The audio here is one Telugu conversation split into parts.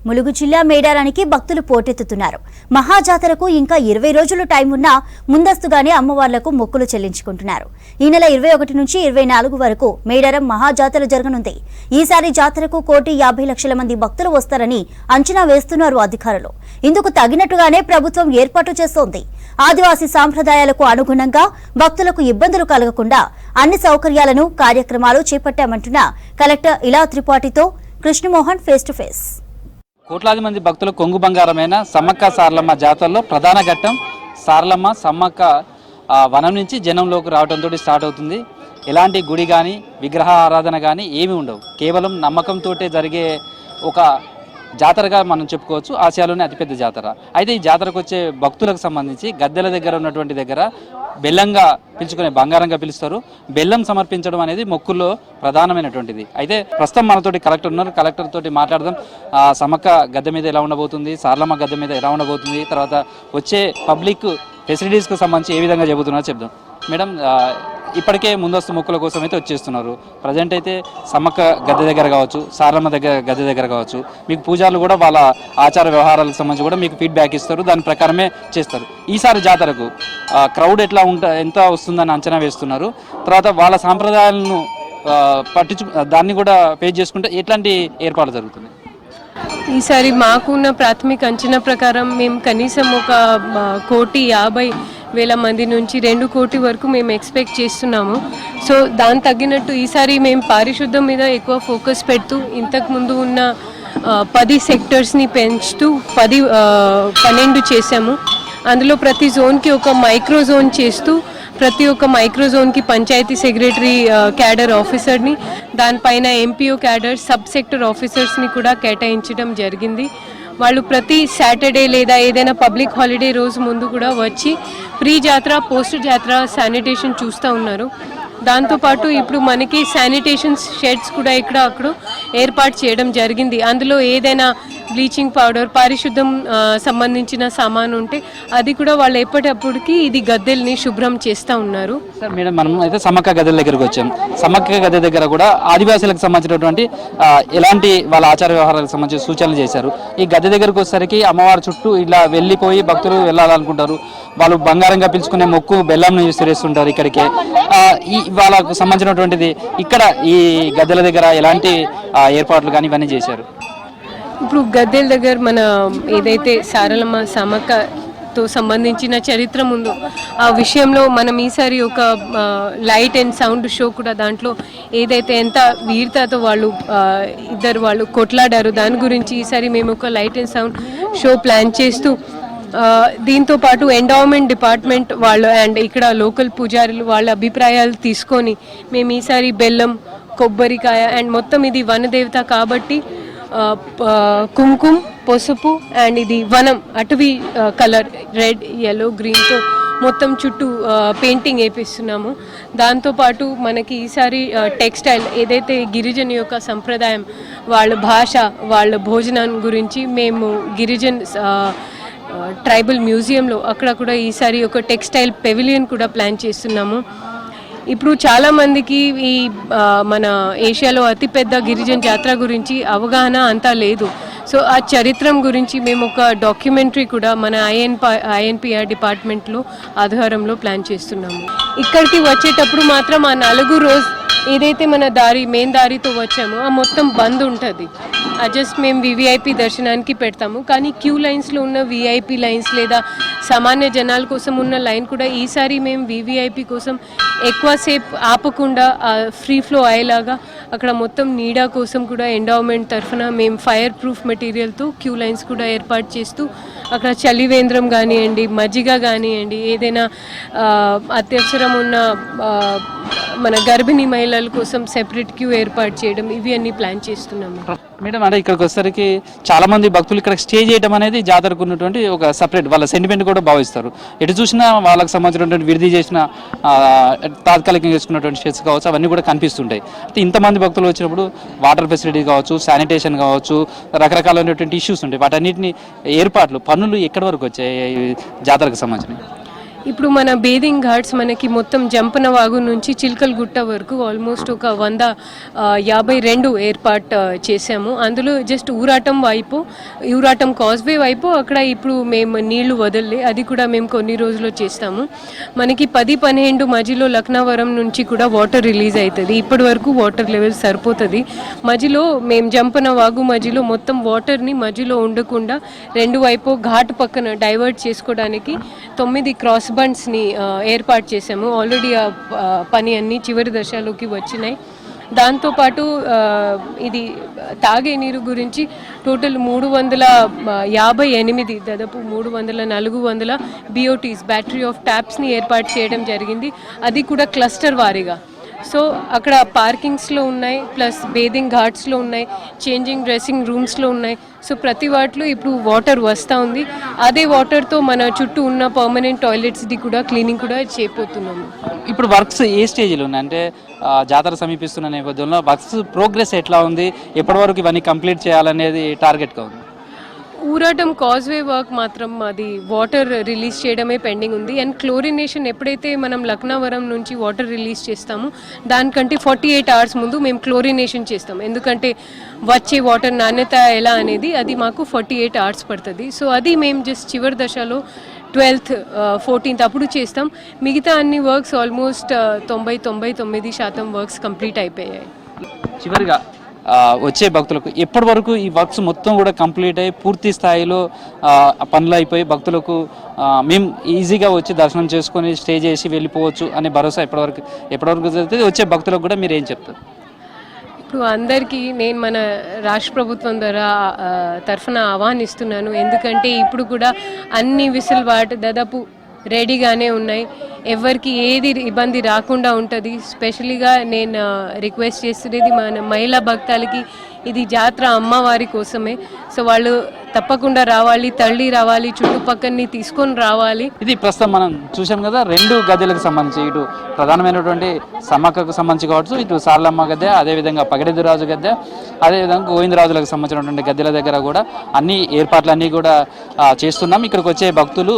ములుగు జిల్లా మేడారానికి భక్తులు పోటెత్తుతున్నారు. మహాజాతరకు ఇంకా 20 రోజులు టైం ఉన్నా ముందస్తుగానే అమ్మవార్లకు మొక్కులు చెల్లించుకుంటున్నారు. ఈ నెల 21 నుంచి 24 వరకు మేడారం మహాజాతర జరగనుంది. ఈసారి జాతరకు 1,50,00,000 మంది భక్తులు వస్తారని అంచనా వేస్తున్నారు అధికారులు. ఇందుకు తగినట్టుగానే ప్రభుత్వం ఏర్పాటు చేస్తోంది. ఆదివాసీ సాంప్రదాయాలకు అనుగుణంగా భక్తులకు ఇబ్బందులు కలగకుండా అన్ని సౌకర్యాలను కార్యక్రమాలు చేపట్టామంటున్న కలెక్టర్ ఇలా త్రిపాఠితో కృష్ణమోహన్ ఫేస్ టు ఫేస్. కోట్లాది మంది భక్తులు కొంగు బంగారమైన సమ్మక్క సారలమ్మ జాతరలో ప్రధాన ఘట్టం సారలమ్మ సమ్మక్క వనం నుంచి జనంలోకి రావడంతో స్టార్ట్ అవుతుంది. ఎలాంటి గుడి కానీ విగ్రహ ఆరాధన కానీ ఏమీ ఉండవు. కేవలం నమ్మకంతో జరిగే ఒక జాతరగా మనం చెప్పుకోవచ్చు. ఆసియాలోనే అతిపెద్ద జాతర. అయితే ఈ జాతరకు వచ్చే భక్తులకు సంబంధించి గద్దెల దగ్గర ఉన్నటువంటి దగ్గర బెల్లంగా పిలుచుకునే బంగారంగా పిలుస్తారు. బెల్లం సమర్పించడం అనేది మొక్కుల్లో ప్రధానమైనటువంటిది. అయితే ప్రస్తుతం మనతోటి కలెక్టర్ ఉన్నారు. కలెక్టర్ తోటి మాట్లాడదాం. సమ్మక్క గద్దె మీద ఎలా ఉండబోతుంది, సారలమ్మ గద్దె మీద ఎలా ఉండబోతుంది, తర్వాత వచ్చే పబ్లిక్ ఫెసిలిటీస్కు సంబంధించి ఏ విధంగా చెబుతున్నారో చెప్దాం. మేడం, ఇప్పటికే ముందస్తు మొక్కుల కోసం అయితే వచ్చేస్తున్నారు. ప్రజెంట్ అయితే సమ్మక్క గద్దె దగ్గర కావచ్చు, సారలమ్మ గద్దె దగ్గర కావచ్చు, మీకు పూజారులు కూడా వాళ్ళ ఆచార వ్యవహారాలకు సంబంధించి కూడా మీకు ఫీడ్బ్యాక్ ఇస్తారు. దాని ప్రకారమే చేస్తారు. ఈసారి జాతరకు క్రౌడ్ ఎంత వస్తుందని అంచనా వేస్తున్నారు. తర్వాత వాళ్ళ సాంప్రదాయాలను దాన్ని కూడా ఫేస్ చేసుకుంటే ఎట్లాంటి ఏర్పాటు జరుగుతుంది? ఈసారి మాకున్న ప్రాథమిక అంచనా ప్రకారం మేము కనీసం 1,50,00,000 మంది నుంచి 2 కోటి వరకు మేము ఎక్స్పెక్ట్ చేస్తున్నాము. సో దాని తగ్గినట్టు ఈసారి మేము పారిశుద్ధం మీద ఎక్కువ ఫోకస్ పెడుతూ ఇంతకుముందు ఉన్న 10 సెక్టర్స్ని పెంచుతూ 12 చేసాము. అందులో ప్రతి జోన్కి ఒక మైక్రో జోన్ చేస్తూ ప్రతి ఒక్క మైక్రో జోన్కి పంచాయతీ సెక్రటరీ క్యాడర్ ఆఫీసర్ని, దానిపైన ఎంపీఓ క్యాడర్ సబ్ సెక్టర్ ఆఫీసర్స్ని కూడా కేటాయించడం జరిగింది. వాళ్ళు ప్రతి సాటర్డే లేదా ఏదైనా పబ్లిక్ హాలిడే రోజు ముందు కూడా వచ్చి ప్రీ జాతర పోస్ట్ జాతర శానిటేషన్ చూస్తూ ఉన్నారు. దాంతోపాటు ఇప్పుడు మనకి శానిటేషన్ షెడ్స్ కూడా ఇక్కడ అక్కడ ఏర్పాటు చేయడం జరిగింది. అందులో ఏదైనా బ్లీచింగ్ పౌడర్ పారిశుద్ధం సంబంధించిన సామాను ఉంటే అది కూడా వాళ్ళు ఎప్పటికప్పుడుకి ఇది గద్దెల్ని శుభ్రం చేస్తూ ఉన్నారు. సార్, మేడం, మనం అయితే సమ్మక్క గద్దెల దగ్గరకు వచ్చాం. సమ్మక్క గద్దె దగ్గర కూడా ఆదివాసీలకు సంబంధించినటువంటి ఎలాంటి వాళ్ళ ఆచార వ్యవహారాలకు సంబంధించిన సూచనలు చేశారు. ఈ గద్దె దగ్గరకు వచ్చేసరికి అమ్మవారి చుట్టూ ఇలా వెళ్ళిపోయి భక్తులు వెళ్ళాలనుకుంటారు. వాళ్ళు బంగారంగా పిలుచుకునే మొక్కు బెల్లంను విసిరేస్తుంటారు. ఇక్కడికే వాళ్ళకు సంబంధించినటువంటిది ఇక్కడ ఈ గద్దెల దగ్గర ఎలాంటి ఏర్పాట్లు కానీ ఇవన్నీ చేశారు? ఇప్పుడు గద్దెల దగ్గర మన ఏదైతే సారలమ్మ సమ్మక్కతో సంబంధించిన చరిత్ర ఉందో ఆ విషయంలో మనం ఈసారి ఒక లైట్ అండ్ సౌండ్ షో కూడా దాంట్లో ఏదైతే ఎంత వీరతతో వాళ్ళు కొట్లాడారు దాని గురించి ఈసారి మేము ఒక light and sound show plan చేస్తూ దీంతో పాటు ఎండోమెంట్ డిపార్ట్మెంట్ వాళ్ళు అండ్ ఇక్కడ లోకల్ పూజారులు వాళ్ళ అభిప్రాయాలు తీసుకొని మేము ఈసారి బెల్లం కొబ్బరికాయ అండ్ మొత్తం ఇది వనదేవత కాబట్టి కుంకుమ పసుపు అండ్ ఇది వనం అటవీ కలర్ రెడ్ ఎల్లో గ్రీన్తో మొత్తం చుట్టూ పెయింటింగ్ వేపిస్తున్నాము. దాంతోపాటు మనకి ఈసారి టెక్స్టైల్ ఏదైతే గిరిజన యొక్క సంప్రదాయం వాళ్ళ భాష వాళ్ళ భోజనం గురించి మేము గిరిజన్ ట్రైబల్ మ్యూజియంలో అక్కడ కూడా ఈసారి ఒక టెక్స్టైల్ పెవిలియన్ కూడా ప్లాన్ చేస్తున్నాము. ఇప్పుడు చాలామందికి ఈ మన ఏషియాలో అతిపెద్ద గిరిజన జాతర గురించి అవగాహన అంతా లేదు. సో ఆ చరిత్రం గురించి మేము ఒక డాక్యుమెంటరీ కూడా మన ఐఎన్పిఆర్ డిపార్ట్మెంట్లో ఆధారంలో ప్లాన్ చేస్తున్నాము. ఇక్కడికి వచ్చేటప్పుడు మాత్రం ఆ 4 రోజు ఏదైతే మన మెయిన్ దారితో వచ్చామో ఆ మొత్తం బంద్ ఉంటుంది. జస్ట్ మేము వివిఐపి దర్శనానికి పెడతాము. కానీ క్యూ లైన్స్లో ఉన్న విఐపి లైన్స్ లేదా సామాన్య జనాల కోసం ఉన్న లైన్ కూడా ఈసారి మేము వివిఐపి కోసం ఎక్కువసేపు ఆపకుండా ఫ్రీ ఫ్లో అయ్యేలాగా అక్కడ మొత్తం నీడా కోసం కూడా ఎండోమెంట్ తరఫున మేము ఫైర్ ప్రూఫ్ మెటీరియల్తో క్యూ లైన్స్ కూడా ఏర్పాటు చేస్తూ అక్కడ చలివేంద్రం కానివ్వండి, మజ్జిగ కానివ్వండి, ఏదైనా అత్యవసరం ఉన్న మన గర్భిణీ మహిళల కోసం సెపరేట్ క్యూ ఏర్పాటు చేయడం ఇవి అన్ని ప్లాన్ చేస్తున్నాము. మేడం, అంటే ఇక్కడికి వచ్చేసరికి చాలా మంది భక్తులు ఇక్కడ స్టే చేయడం అనేది జాతరకు ఉన్నటువంటి ఒక సపరేట్ వాళ్ళ సెంటిమెంట్ కూడా భావిస్తారు. ఎటు చూసినా వాళ్ళకి సంబంధించినటువంటి విడిది చేసిన తాత్కాలికంగా చేసుకున్నటువంటి షెడ్స్ కావచ్చు అవన్నీ కూడా కనిపిస్తుంటాయి. అయితే ఇంతమంది భక్తులు వచ్చినప్పుడు వాటర్ ఫెసిలిటీ కావచ్చు, శానిటేషన్ కావచ్చు, రకరకాలైనటువంటి ఇష్యూస్ ఉంటాయి. వాటన్నిటిని ఏర్పాట్లు పనులు ఎక్కడి వరకు వచ్చాయి జాతరకు సంబంధించినవి? ఇప్పుడు మన బేదింగ్ ఘాట్స్ మనకి మొత్తం జంపనవాగు నుంచి చిల్కల్గుట్ట వరకు ఆల్మోస్ట్ ఒక 152 ఏర్పాటు చేసాము. అందులో జస్ట్ ఊరాటం కాజ్వే వైపు అక్కడ ఇప్పుడు మేము నీళ్లు వదలలే, అది కూడా మేము కొన్ని రోజుల్లో చేస్తాము. మనకి 10-12 మధ్యలో లక్నవరం నుంచి కూడా వాటర్ రిలీజ్ అవుతుంది. ఇప్పటి వరకు వాటర్ లెవెల్ సరిపోతుంది. మధ్యలో మేము జంపనవాగు మధ్యలో మొత్తం వాటర్ని మధ్యలో ఉండకుండా రెండు వైపు ఘాట్ పక్కన డైవర్ట్ చేసుకోవడానికి 9 క్రాస్ బండ్స్ని ఏర్పాటు చేసాము. ఆల్రెడీ ఆ పని అన్నీ చివరి దశలోకి వచ్చినాయి. దాంతోపాటు ఇది తాగే నీరు గురించి టోటల్ 358 దాదాపు 300-400 BOTs బ్యాటరీ ఆఫ్ ట్యాప్స్ని ఏర్పాటు చేయడం జరిగింది. అది కూడా క్లస్టర్ వారీగా. సో అక్కడ పార్కింగ్స్లో ఉన్నాయి, ప్లస్ బేదింగ్ ఘాట్స్లో ఉన్నాయి, చేంజింగ్ డ్రెస్సింగ్ రూమ్స్లో ఉన్నాయి. సో ప్రతి వాటిలో ఇప్పుడు వాటర్ వస్తూ ఉంది. అదే వాటర్తో మన చుట్టూ ఉన్న పర్మనెంట్ టాయిలెట్స్ది కూడా క్లీనింగ్ కూడా చేయబోతున్నాము. ఇప్పుడు వర్క్స్ ఏ స్టేజ్లో ఉన్నాయి అంటే జాతర సమీపిస్తున్న నేపథ్యంలో వర్క్స్ ప్రోగ్రెస్ ఎట్లా ఉంది, ఎప్పటి వరకు ఇవన్నీ కంప్లీట్ చేయాలనేది టార్గెట్గా ఉంది? ఊరాటం కాజ్వే వర్క్ మాత్రం అది వాటర్ రిలీజ్ చేయడమే పెండింగ్ ఉంది. అండ్ క్లోరినేషన్ ఎప్పుడైతే మనం లక్నవరం నుంచి వాటర్ రిలీజ్ చేస్తామో దానికంటే 48 hours ముందు మేము క్లోరినేషన్ చేస్తాం. ఎందుకంటే వచ్చే వాటర్ నాణ్యత ఎలా అనేది అది మాకు 48 hours పడుతుంది. సో అది మేము జస్ట్ చివరి దశలో 12th 14th అప్పుడు చేస్తాం. మిగతా అన్ని వర్క్స్ ఆల్మోస్ట్ 90-99% వర్క్స్ కంప్లీట్ అయిపోయాయి. చివరిగా వచ్చే భక్తులకు ఎప్పటి వరకు ఈ వర్క్స్ మొత్తం కూడా కంప్లీట్ అయ్యి పూర్తి స్థాయిలో పనులు అయిపోయి భక్తులకు మేము ఈజీగా వచ్చి దర్శనం చేసుకొని స్టే చేసి వెళ్ళిపోవచ్చు అనే భరోసా ఎప్పటివరకు జరుగుతుంది? వచ్చే భక్తులకు కూడా మీరు ఏం చెప్తారు? ఇప్పుడు అందరికీ నేను మన రాష్ట్ర ప్రభుత్వం తరఫున ఆహ్వానిస్తున్నాను. ఎందుకంటే ఇప్పుడు కూడా అన్ని విసులుబాటు దాదాపు రెడీగానే ఉన్నాయి. ఎవరికి ఏది ఇబ్బంది రాకుండా ఉంటుంది. స్పెషలీగా నేను రిక్వెస్ట్ చేస్తున్నది మన మహిళా భక్తులకి, ఇది జాతర అమ్మవారి కోసమే. సో వాళ్ళు తప్పకుండా రావాలి, తల్లి రావాలి, చుట్టుపక్కలని తీసుకొని రావాలి. ఇది ప్రస్తుతం మనం చూసాం కదా, 2 గద్దెలకు సంబంధించి ఇటు ప్రధానమైనటువంటి సమ్మక్కకు సంబంధించి కావచ్చు, ఇటు సారలమ్మ గద్దె, అదేవిధంగా పగడెద్దురాజు గద్దె, అదేవిధంగా గోవిందరాజులకు సంబంధించినటువంటి గద్దెల దగ్గర కూడా అన్ని ఏర్పాట్లన్నీ కూడా చేస్తున్నాం. ఇక్కడికి వచ్చే భక్తులు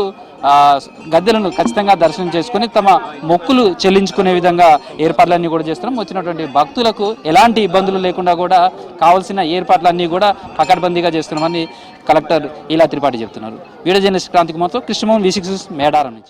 గద్దెలను ఖచ్చితంగా దర్శనం చేసుకుని తమ మొక్కులు చెల్లించుకునే విధంగా ఏర్పాట్లన్నీ కూడా చేస్తున్నాం. వచ్చినటువంటి భక్తులకు ఎలాంటి ఇబ్బందులు లేకుండా కూడా కావాల్సిన ఏర్పాట్లన్నీ కూడా పకడ్బందీగా చేస్తున్నామని కలెక్టర్ ఇలా త్రిపాఠి చెప్తున్నారు. వీడియో జర్నలిస్ట్ క్రాంతి కుమార్తో కృష్ణమోహన్, V6 మేడారం నుంచి.